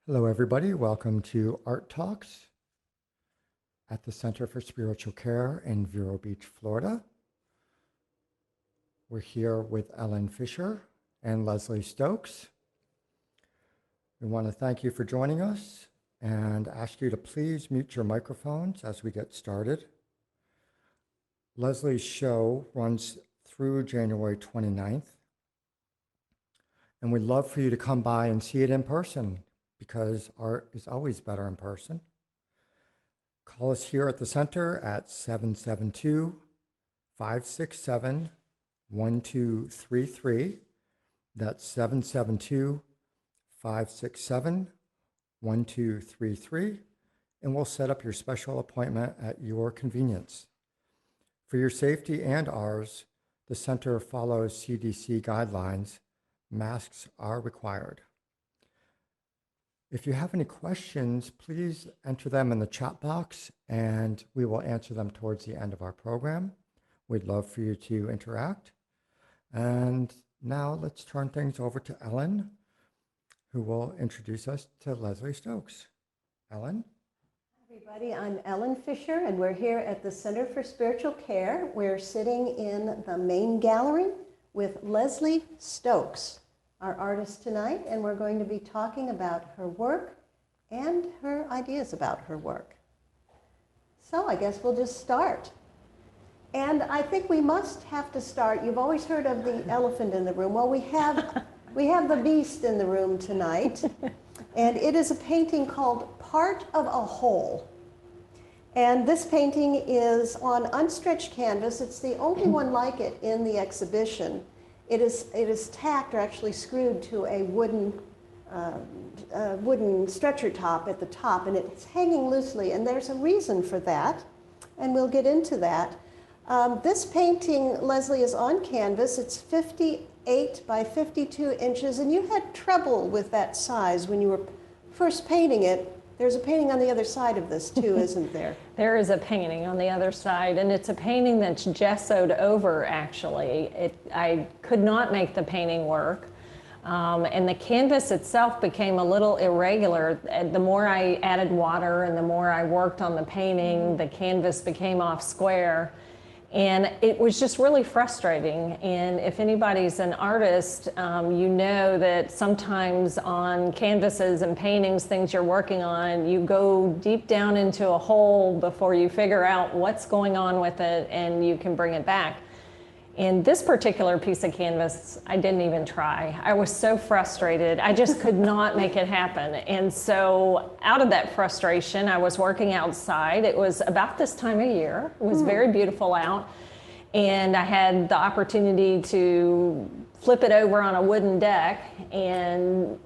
Hello, everybody. Welcome to Art Talks at the Center for Spiritual Care in Vero Beach, Florida. We're here with Ellen Fischer and Leslie Stokes. We want to thank you for joining us and ask you to please mute your microphones as we get started. Leslie's show runs through January 29th, and we'd love for you to come by and see it in person, because art is always better in person. Call us here at the center at 772-567-1233. That's 772-567-1233. And we'll set up your special appointment at your convenience. For your safety and ours, the center follows CDC guidelines. Masks are required. If you have any questions, please enter them in the chat box and we will answer them towards the end of our program. We'd love for you to interact. And now let's turn things over to Ellen, who will introduce us to Leslie Stokes. Ellen? Hi everybody, I'm Ellen Fischer and we're here at the Center for Spiritual Care. We're sitting in the main gallery with Leslie Stokes, our artist tonight, and we're going to be talking about her work and her ideas about her work. So I guess we'll just start. And I think we must have to start. You've always heard of the elephant in the room. Well, we have the beast in the room tonight, and it is a painting called Part of a Whole. And this painting is on unstretched canvas. It's the only one like it in the exhibition. It is tacked, or actually screwed, to a wooden stretcher top at the top, and it's hanging loosely, and there's a reason for that, and we'll get into that. This painting, Leslie, is on canvas. It's 58 by 52 inches, and you had trouble with that size when you were first painting it. There's a painting on the other side of this too, isn't there? There is a painting on the other side, and it's a painting that's gessoed over, actually. I could not make the painting work, and the canvas itself became a little irregular. The more I added water and the more I worked on the painting, the canvas became off square. And it was just really frustrating. And if anybody's an artist, you know that sometimes on canvases and paintings, things you're working on, you go deep down into a hole before you figure out what's going on with it and you can bring it back. In this particular piece of canvas, I didn't even try. I was so frustrated. I just could not make it happen. And so out of that frustration, I was working outside. It was about this time of year. It was very beautiful out. And I had the opportunity to flip it over on a wooden deck and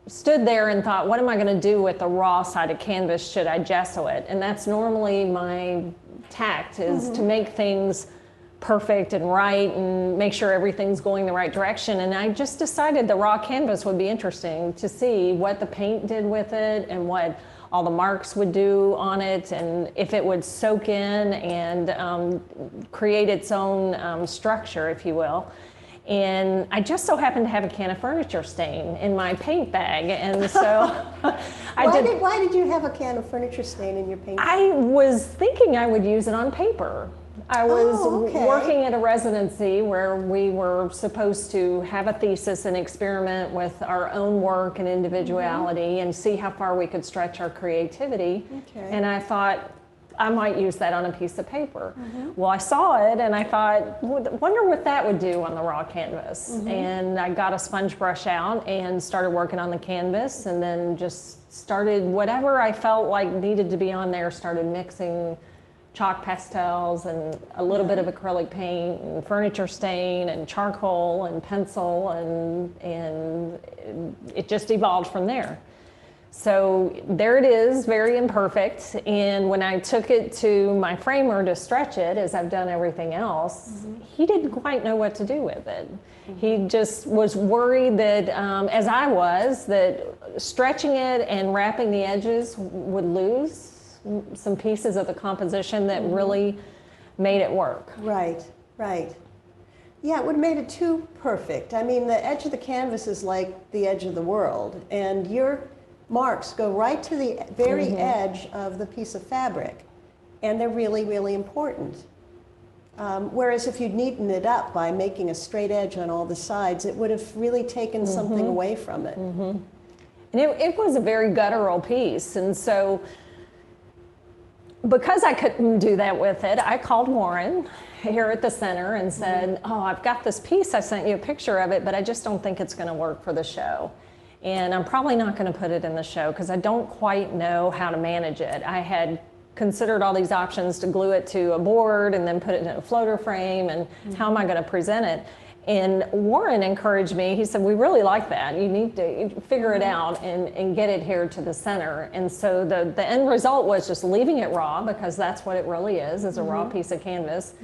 stood there and thought, what am I going to do with the raw side of canvas? Should I gesso it? And that's normally my tact, is to make things perfect and right and make sure everything's going the right direction. And I just decided the raw canvas would be interesting to see what the paint did with it and what all the marks would do on it, and if it would soak in and create its own structure, if you will. And I just so happened to have a can of furniture stain in my paint bag, and so Why did you have a can of furniture stain in your painting? I was thinking I would use it on paper. I was working at a residency where we were supposed to have a thesis and experiment with our own work and individuality and see how far we could stretch our creativity. Okay. And I thought I might use that on a piece of paper. Well, I saw it and I thought, wonder what that would do on the raw canvas. And I got a sponge brush out and started working on the canvas, and then just started whatever I felt like needed to be on there, started mixing chalk pastels and a little bit of acrylic paint and furniture stain and charcoal and pencil, and it just evolved from there. So there it is, very imperfect. And when I took it to my framer to stretch it, as I've done everything else, he didn't quite know what to do with it. He just was worried that, as I was, that stretching it and wrapping the edges would lose some pieces of the composition that really made it work. Right, right. Yeah, it would have made it too perfect. I mean, the edge of the canvas is like the edge of the world, and you're marks go right to the very edge of the piece of fabric, and they're really, really important. Whereas if you'd neatened it up by making a straight edge on all the sides, it would have really taken something away from it. And it was a very guttural piece, and so because I couldn't do that with it, I called Warren here at the center and said, oh, I've got this piece, I sent you a picture of it, but I just don't think it's going to work for the show. And I'm probably not going to put it in the show because I don't quite know how to manage it. I had considered all these options to glue it to a board and then put it in a floater frame, and how am I going to present it? And Warren encouraged me. He said, we really like that. You need to figure it out and get it here to the center. And so the end result was just leaving it raw, because that's what it really is a raw piece of canvas,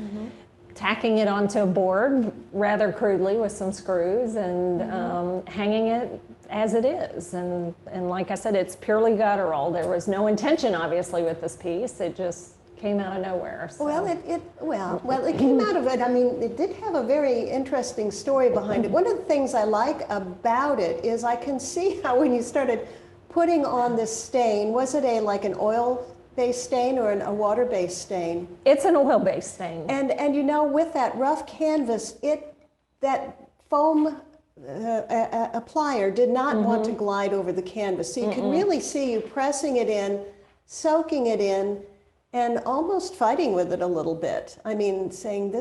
tacking it onto a board rather crudely with some screws, and hanging it as it is. And like I said, it's purely guttural. There was no intention, obviously, with this piece. It just came out of nowhere. So. Well, it came out of it. I mean, it did have a very interesting story behind it. One of the things I like about it is I can see how when you started putting on this stain, was it like an oil-based stain or a water-based stain? It's an oil-based stain. And you know, with that rough canvas, that foam applier did not want to glide over the canvas. So you can really see you pressing it in, soaking it in, and almost fighting with it a little bit. I mean, saying,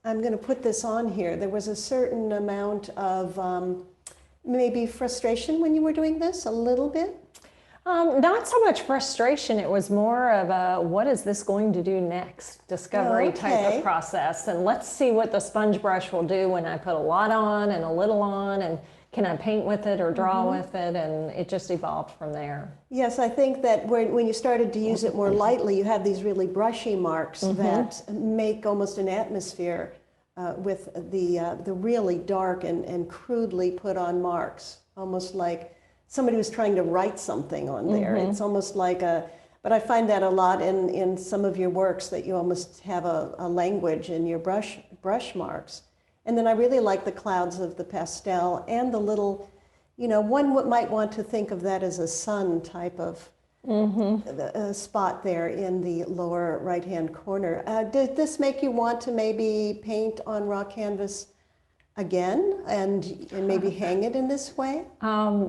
I'm going to put this on here. There was a certain amount of maybe frustration when you were doing this, a little bit? Not so much frustration. It was more of a, what is this going to do next? Discovery type of process. And let's see what the sponge brush will do when I put a lot on and a little on, and can I paint with it or draw with it? And it just evolved from there. Yes, I think that when you started to use it more lightly, you have these really brushy marks that make almost an atmosphere with the really dark and crudely put on marks, almost like somebody was trying to write something on there. It's almost like but I find that a lot in some of your works, that you almost have a language in your brush marks. And then I really like the clouds of the pastel and the little, one might want to think of that as a sun type of spot there in the lower right-hand corner. Did this make you want to maybe paint on raw canvas again and maybe hang it in this way?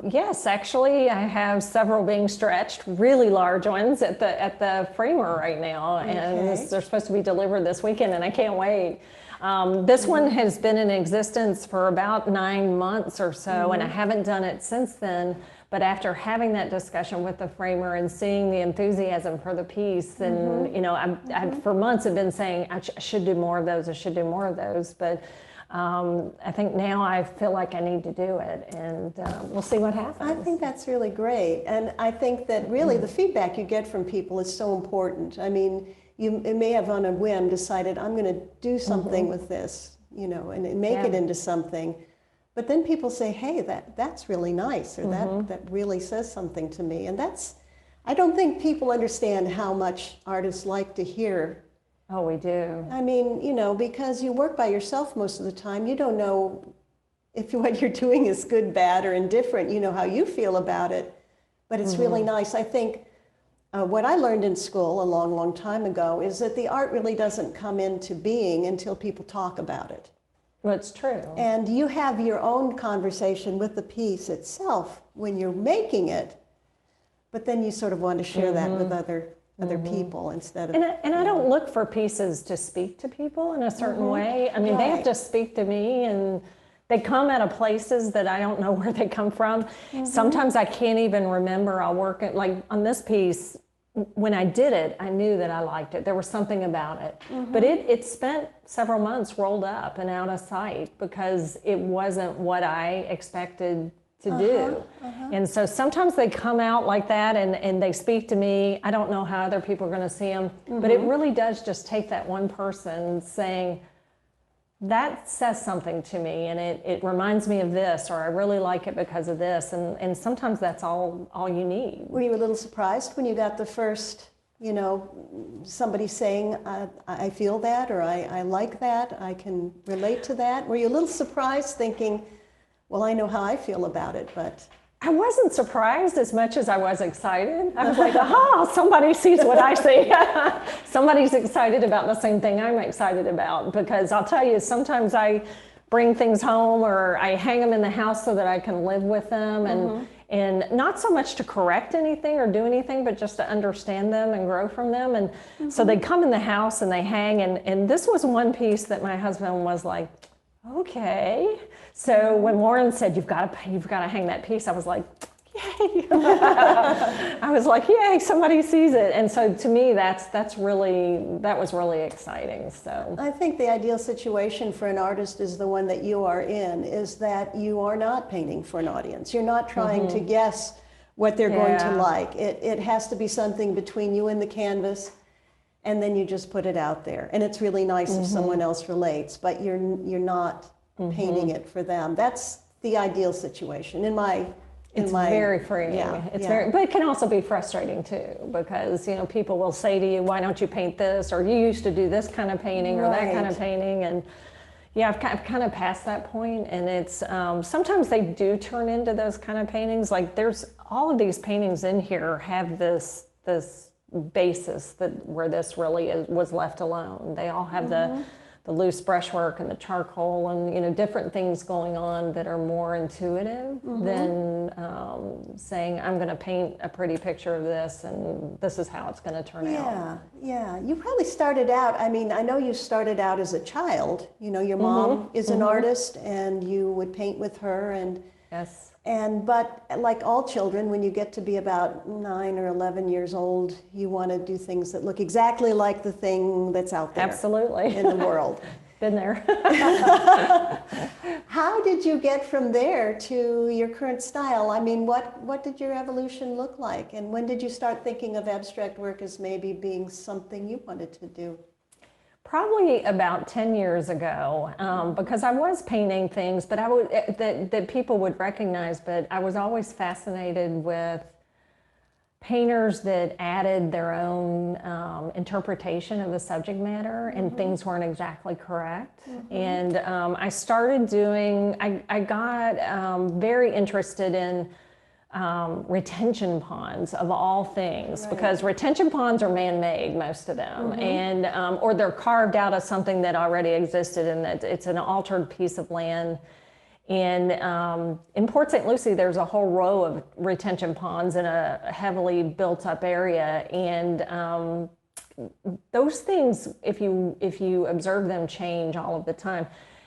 Yes, actually, I have several being stretched, really large ones at the framer right now, and they're supposed to be delivered this weekend, and I can't wait. This one has been in existence for about 9 months or so, and I haven't done it since then. But after having that discussion with the framer and seeing the enthusiasm for the piece, and I for months have been saying I should do more of those. I should do more of those. But I think now I feel like I need to do it, and we'll see what happens. I think that's really great, and I think that really the feedback you get from people is so important. I mean, you may have on a whim decided, I'm going to do something with this, and make it into something. But then people say, hey, that's really nice, or that really says something to me. And I don't think people understand how much artists like to hear. Oh, we do. I mean, because you work by yourself most of the time, you don't know if what you're doing is good, bad, or indifferent. You know how you feel about it. But it's really nice. I think what I learned in school a long, long time ago is that the art really doesn't come into being until people talk about it. That's true. And you have your own conversation with the piece itself when you're making it, but then you sort of want to share that with other people instead of... And I don't look for pieces to speak to people in a certain way. I mean, they have to speak to me, and they come out of places that I don't know where they come from. Sometimes I can't even remember. I'll work at, like on this piece, when I did it, I knew that I liked it. There was something about it. But it spent several months rolled up and out of sight because it wasn't what I expected to do. And so sometimes they come out like that and they speak to me. I don't know how other people are going to see them. But it really does just take that one person saying, that says something to me, and it reminds me of this, or I really like it because of this, and sometimes that's all you need. Were you a little surprised when you got the first, somebody saying, I feel that, or I like that, I can relate to that? Were you a little surprised thinking, well, I know how I feel about it, but... I wasn't surprised as much as I was excited. I was like, aha, somebody sees what I see. Somebody's excited about the same thing I'm excited about. Because I'll tell you, sometimes I bring things home or I hang them in the house so that I can live with them. And not so much to correct anything or do anything, but just to understand them and grow from them. And so they come in the house and they hang. And this was one piece that my husband was like, okay. So when Lauren said, you've got to hang that piece, I was like, yay. I was like, yay, somebody sees it. And so to me, that was really exciting. So I think the ideal situation for an artist is the one that you are in, is that you are not painting for an audience. You're not trying to guess what they're going to like. It has to be something between you and the canvas, and then you just put it out there. And it's really nice if someone else relates, but you're not painting it for them. That's the ideal situation it's very freeing. But it can also be frustrating too, because people will say to you, why don't you paint this, or you used to do this kind of painting or that kind of painting. And I've kind of passed that point, and it's sometimes they do turn into those kind of paintings. Like there's all of these paintings in here have this basis where this really was left alone. They all have the loose brushwork and the charcoal and different things going on that are more intuitive than saying I'm going to paint a pretty picture of this and this is how it's going to turn out. Yeah. You probably started out, I know you started out as a child. Your mom is an artist and you would paint with her yes. But like all children, when you get to be about 9 or 11 years old, you want to do things that look exactly like the thing that's out there. Absolutely. In the world. Been there. How did you get from there to your current style? What did your evolution look like? And when did you start thinking of abstract work as maybe being something you wanted to do? Probably about 10 years ago, because I was painting things, but that people would recognize, but I was always fascinated with painters that added their own interpretation of the subject matter and things weren't exactly correct. And I started I got very interested in retention ponds of all things, because retention ponds are man-made, most of them, and or they're carved out of something that already existed, and that it's an altered piece of land. And in Port St. Lucie, there's a whole row of retention ponds in a heavily built-up area, and those things, if you observe them, change all of the time.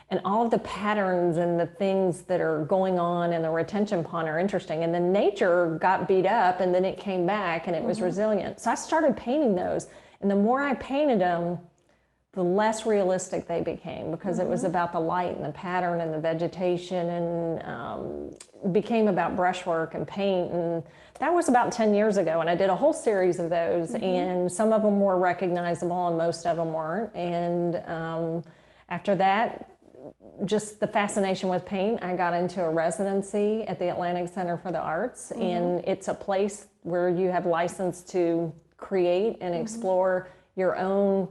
And all of the patterns and the things that are going on in the retention pond are interesting. And the nature got beat up and then it came back and it was resilient. So I started painting those. And the more I painted them, the less realistic they became, because it was about the light and the pattern and the vegetation, and became about brushwork and paint. And that was about 10 years ago. And I did a whole series of those, and some of them were recognizable and most of them weren't. And after that, just the fascination with paint, I got into a residency at the Atlantic Center for the Arts, and it's a place where you have license to create and explore your own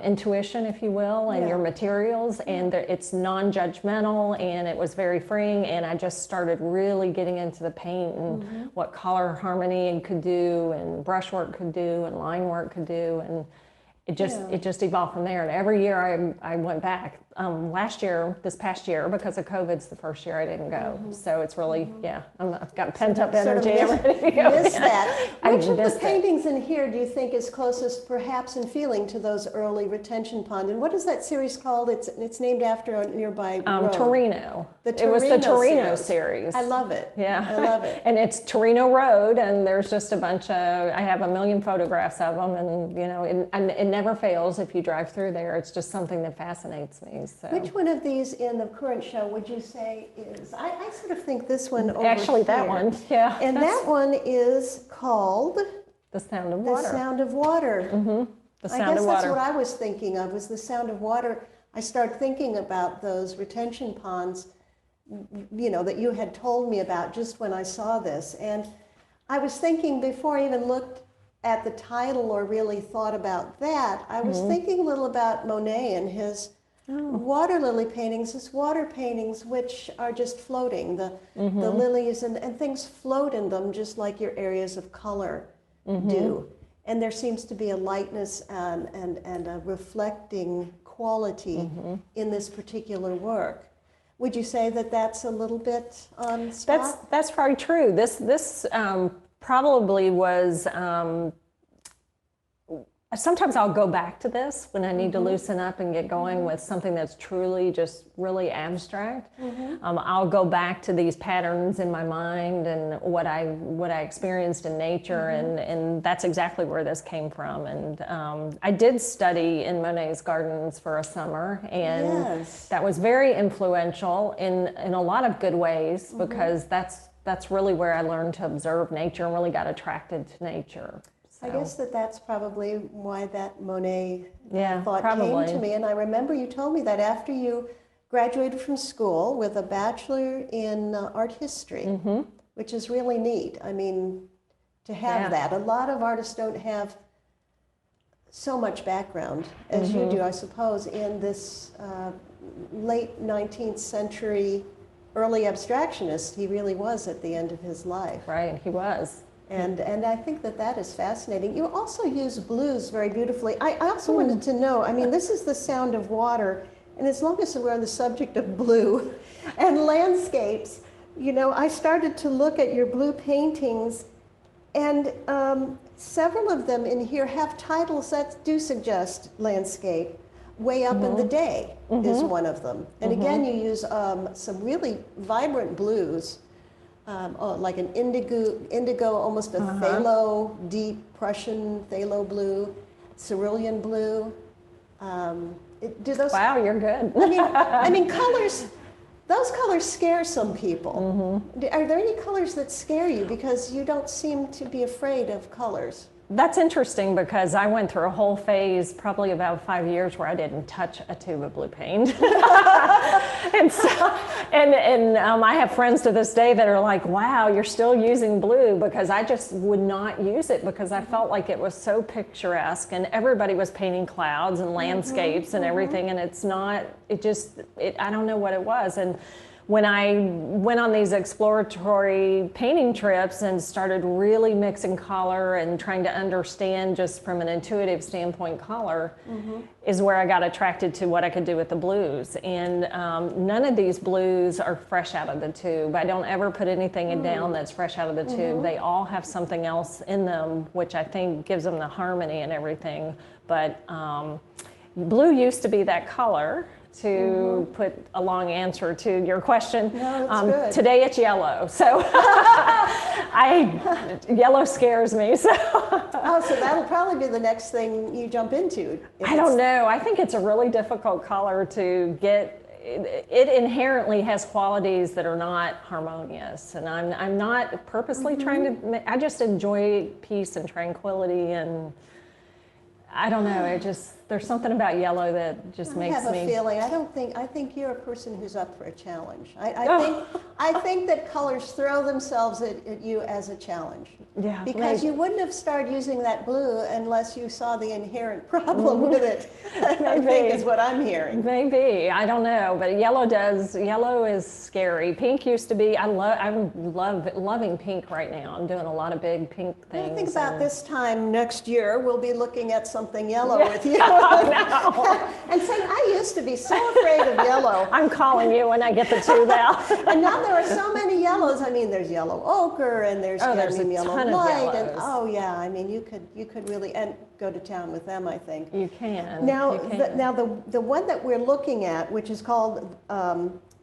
intuition, if you will, and your materials, and it's non-judgmental, and it was very freeing. And I just started really getting into the paint and what color harmony could do, and brushwork could do, and line work could do, and it just evolved from there. And every year I went back. This past year, because of COVID's the first year I didn't go. So it's really, I've got pent up energy. Miss that. Which of the paintings in here do you think is closest, perhaps in feeling, to those early retention pond? And what is that series called? It's named after a nearby road. Torino. It was the Torino series. I love it. Yeah. I love it. And it's Torino Road, and there's just a bunch of, I have 1 million photographs of them, and it never fails if you drive through there. It's just something that fascinates me. So. Which one of these in the current show would you say is, I sort of think this one over Actually, that here. one, yeah. And that one is called The Sound of Water. The Sound of Water. The Sound I guess of that's Water. what I was thinking of, was The Sound of Water. I started thinking about those retention ponds, that you had told me about just when I saw this. And I was thinking, before I even looked at the title or really thought about that, I was thinking a little about Monet and his water lily paintings as water paintings, which are just floating. The lilies and things float in them just like your areas of color do. And there seems to be a lightness and a reflecting quality in this particular work. Would you say that that's a little bit on spot? That's probably true. This probably was. Sometimes I'll go back to this when I need to loosen up and get going with something that's truly just really abstract. I'll go back to these patterns in my mind and what I experienced in nature, and that's exactly where this came from. And I did study in Monet's gardens for a summer, and that was very influential in a lot of good ways, because that's really where I learned to observe nature and really got attracted to nature. So. I guess that's probably why that Monet thought probably came to me. And I remember you told me that after you graduated from school with a bachelor in art history, which is really neat. I mean, to have that. A lot of artists don't have so much background as you do, I suppose, in this late 19th century early abstractionist. He really was at the end of his life. Right, he was. And I think that is fascinating. You also use blues very beautifully. I also wanted to know, I mean, this is the sound of water, and as long as we're on the subject of blue and landscapes, you know, I started to look at your blue paintings, and several of them in here have titles that do suggest landscape. Way Up in the Day is one of them. And again, you use some really vibrant blues. Like an indigo, almost a phthalo, deep Prussian phthalo blue, cerulean blue. Do those? Wow, you're good. I mean, colors. Those colors scare some people. Are there any colors that scare you? Because you don't seem to be afraid of colors. That's interesting, because I went through a whole phase, probably about 5 years, where I didn't touch a tube of blue paint. And so, I have friends to this day that are like, wow, you're still using blue, because I just would not use it, because I felt like it was so picturesque, and everybody was painting clouds and landscapes and everything, and it's not, I don't know what it was. And when I went on these exploratory painting trips and started really mixing color and trying to understand just from an intuitive standpoint color, is where I got attracted to what I could do with the blues. And none of these blues are fresh out of the tube. I don't ever put anything down that's fresh out of the tube. They all have something else in them, which I think gives them the harmony and everything. But blue used to be that color. To put a long answer to your question. No, that's good. Today it's yellow, so yellow scares me. So so that'll probably be the next thing you jump into. I don't know. I think it's a really difficult color to get. It inherently has qualities that are not harmonious, and I'm not purposely trying to. I just enjoy peace and tranquility, and I don't know. There's something about yellow that just makes me. I have a feeling. I think you're a person who's up for a challenge. I think that colors throw themselves at you as a challenge. Yeah. Because you wouldn't have started using that blue unless you saw the inherent problem with it. I think is what I'm hearing. Maybe. I don't know, but yellow is scary. Pink used to be. I'm loving pink right now. I'm doing a lot of big pink things. I think about this time next year, we'll be looking at something yellow with you. And saying, I used to be so afraid of yellow. I'm calling you when I get the tube out. And now there are so many yellows. I mean, there's yellow ochre, and there's yellow light, and I mean, you could really go to town with them. I think you can. Now, the one that we're looking at, which is called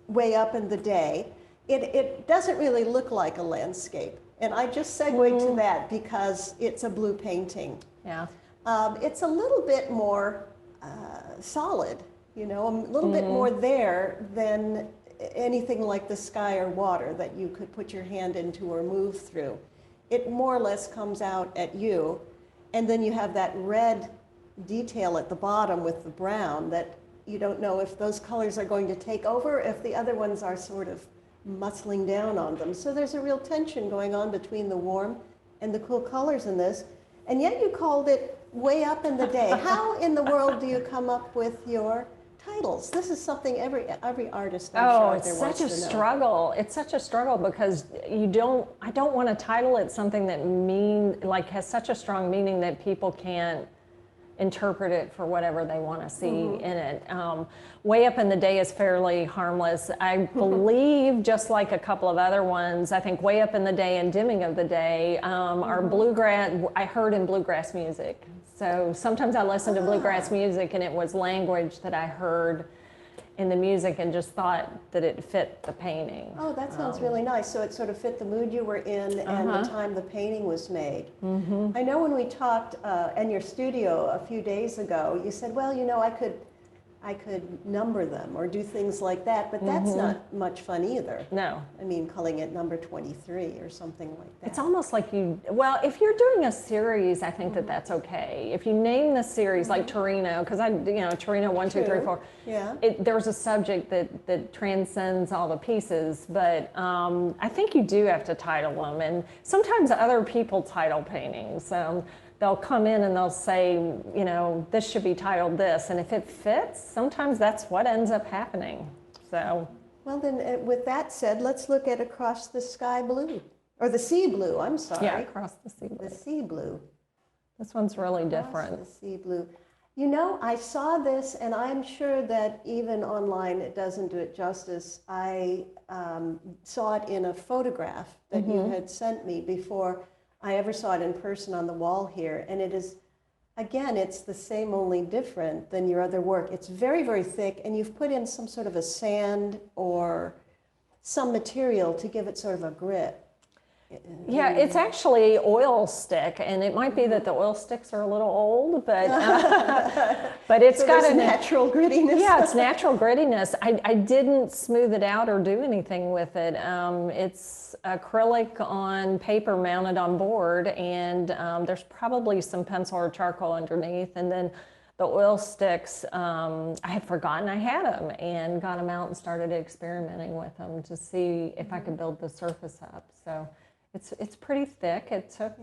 Way Up in the Day, it doesn't really look like a landscape, and I just segued to that because it's a blue painting. Yeah. It's a little bit more solid, you know, a little bit more there than anything like the sky or water that you could put your hand into or move through. It more or less comes out at you, and then you have that red detail at the bottom with the brown that you don't know if those colors are going to take over, if the other ones are sort of muscling down on them. So there's a real tension going on between the warm and the cool colors in this, and yet you called it Way Up in the Day. How in the world do you come up with your Titles. This is something every artist I'm Oh, sure out it's there wants such a to know. struggle. It's such a struggle because I don't want to title it something that has such a strong meaning that people can't interpret it for whatever they want to see in it. Way Up in the Day is fairly harmless. I believe, just like a couple of other ones, I think Way Up in the Day and Dimming of the Day are bluegrass. I heard in bluegrass music. So sometimes I listen to bluegrass music and it was language that I heard in the music and just thought that it fit the painting. Oh, that sounds really nice. So it sort of fit the mood you were in and the time the painting was made. I know when we talked in your studio a few days ago, you said, well, you know, I could number them or do things like that, but that's not much fun either. No. I mean, calling it number 23 or something like that. It's almost like well, if you're doing a series, I think that that's okay. If you name the series, like Torino, because Torino 1, 2, 3, 4, Yeah. There's a subject that transcends all the pieces, but I think you do have to title them. And sometimes other people title paintings. They'll come in and they'll say, you know, this should be titled this. And if it fits, sometimes that's what ends up happening. So. Well, then, with that said, let's look at Across the Sky Blue. Or the Sea Blue, I'm sorry. Yeah, Across the Sea Blue. The Sea Blue. This one's really Across different. the Sea Blue. You know, I saw this, and I'm sure that even online it doesn't do it justice. I saw it in a photograph that you had sent me before I ever saw it in person on the wall here. And it is, again, it's the same, only different than your other work. It's very, very thick, and you've put in some sort of a sand or some material to give it sort of a grit. Yeah, it's actually oil stick, and it might be that the oil sticks are a little old, but but it's So got there's a natural grittiness. Yeah, it's natural grittiness. I didn't smooth it out or do anything with it. It's acrylic on paper mounted on board, and there's probably some pencil or charcoal underneath, and then the oil sticks, I had forgotten I had them and got them out and started experimenting with them to see if I could build the surface up. So it's pretty thick. It took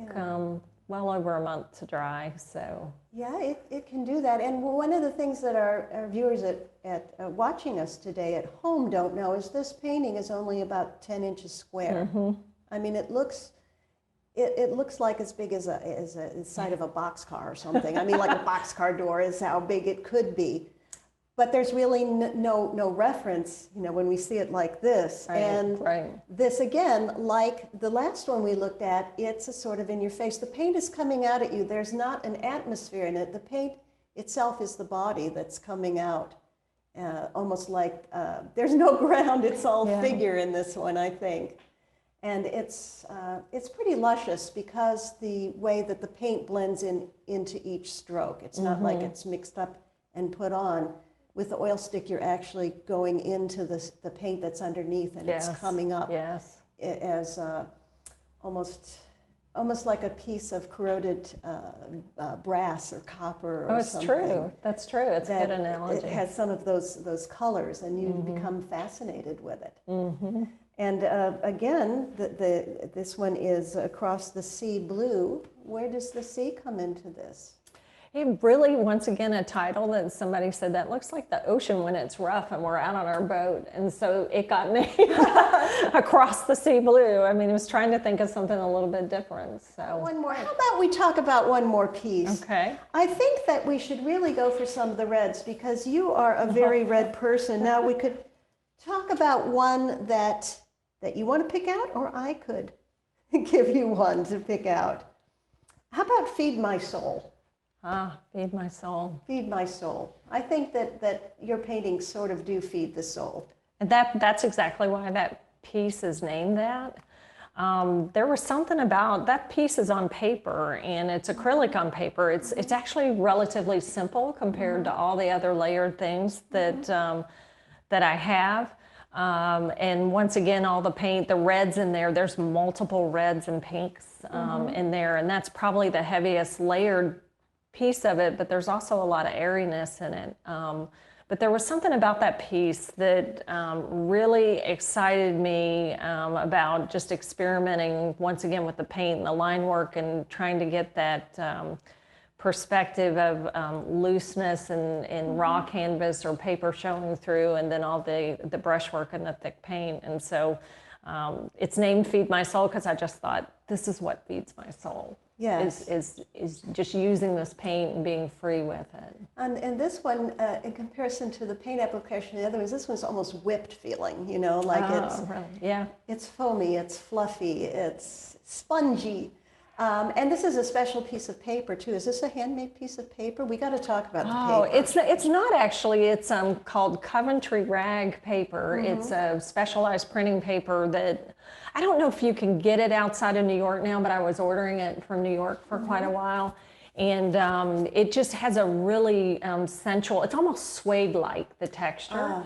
well over a month to dry. So Yeah, it can do that. And one of the things that our viewers at watching us today at home don't know is this painting is only about 10 inches square. I mean, it looks like as big as the side of a boxcar or something. I mean, like a boxcar door is how big it could be. But there's really no reference, you know, when we see it like this. And this, again, like the last one we looked at, it's a sort of in your face. The paint is coming out at you. There's not an atmosphere in it. The paint itself is the body that's coming out, almost like there's no ground. It's all figure in this one, I think. And it's pretty luscious because the way that the paint blends into each stroke. It's not like it's mixed up and put on. With the oil stick, you're actually going into the paint that's underneath, and it's coming up as almost like a piece of corroded brass or copper or something. Oh, it's true. That's true. It's a good analogy. It has some of those colors, and you become fascinated with it. And again, this one is Across the Sea Blue. Where does the sea come into this? It really, once again, a title that somebody said that looks like the ocean when it's rough and we're out on our boat. And so it got named Across the Sea Blue. I mean, I was trying to think of something a little bit different. So one more. How about we talk about one more piece? Okay. I think that we should really go for some of the reds because you are a very red person. Now we could talk about one that you want to pick out, or I could give you one to pick out. How about Feed My Soul? Feed My Soul. Feed My Soul. I think that your paintings sort of do feed the soul. And that's exactly why that piece is named that. There was something about that piece is on paper, and it's acrylic on paper. It's actually relatively simple compared to all the other layered things that I have. And once again, all the paint, the reds in there's multiple reds and pinks in there, and that's probably the heaviest layered piece of it, but there's also a lot of airiness in it. But there was something about that piece that really excited me about just experimenting once again with the paint and the line work and trying to get that perspective of looseness and raw canvas or paper showing through, and then all the brushwork and the thick paint. And so it's named Feed My Soul because I just thought this is what feeds my soul. Yes. Is just using this paint and being free with it. And this one, in comparison to the paint application, the other ones, this one's almost whipped feeling, you know, like Really? Yeah. it's foamy, it's fluffy, it's spongy. And this is a special piece of paper too. Is this a handmade piece of paper? We got to talk about the paper. It's not actually. It's called Coventry rag paper. It's a specialized printing paper that I don't know if you can get it outside of New York now, but I was ordering it from New York for quite a while. And it just has a really sensual, it's almost suede-like, the texture.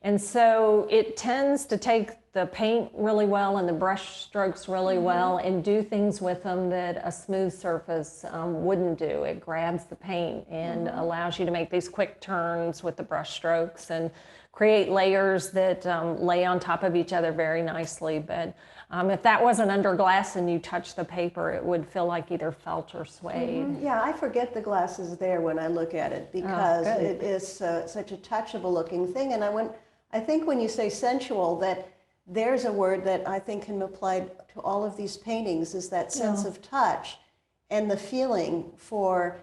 And so it tends to take the paint really well and the brush strokes really well and do things with them that a smooth surface wouldn't do. It grabs the paint and allows you to make these quick turns with the brush strokes and create layers that lay on top of each other very nicely. But if that wasn't under glass and you touch the paper, it would feel like either felt or suede. Yeah, I forget the glass is there when I look at it because it is such a touchable looking thing. And I think when you say sensual, that there's a word that I think can apply to all of these paintings, is that sense of touch and the feeling for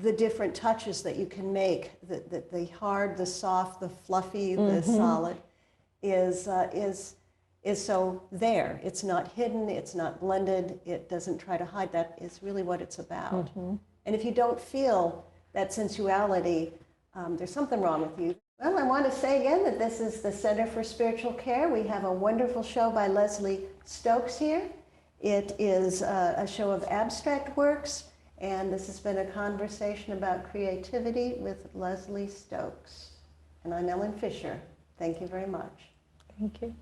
the different touches that you can make. The hard, the soft, the fluffy, the solid is so there. It's not hidden, it's not blended, it doesn't try to hide. That is really what it's about. And if you don't feel that sensuality, there's something wrong with you. Well, I want to say again that this is the Center for Spiritual Care. We have a wonderful show by Leslie Stokes here. It is a show of abstract works, and this has been a conversation about creativity with Leslie Stokes. And I'm Ellen Fischer. Thank you very much. Thank you.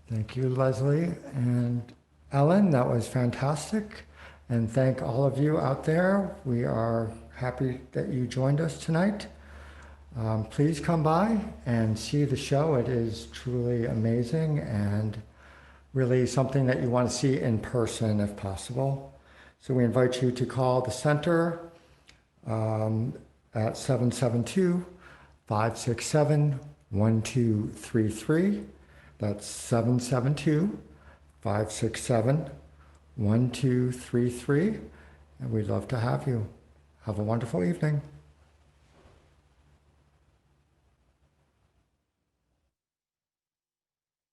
Thank you, Leslie and Ellen. That was fantastic. And thank all of you out there. We are happy that you joined us tonight. Please come by and see the show. It is truly amazing and really something that you want to see in person if possible. So we invite you to call the center at 772-567-1233. That's 772-567-1233. And we'd love to have you. Have a wonderful evening.